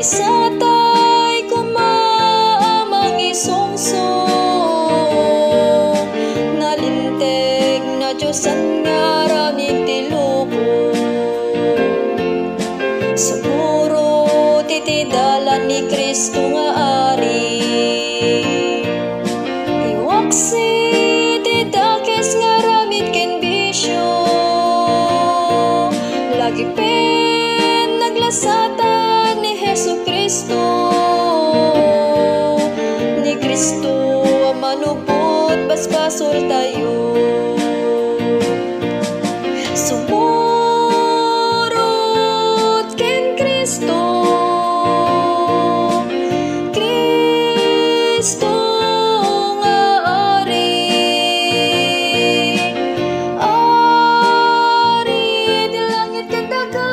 Isatay kumaamang isungsong nalinteg na Diyosan nga ramig tiluko. Sumuro titidalan ni Kristo nga ari, iwaksi tidakes nga ramid ken bisyo, lagi pen naglasatan ni Jesucristo. Ni Kristo ang manupot basbasol tayo. Sumurot ken Kristo, Kristo nga ari, ari di langit ken dagat.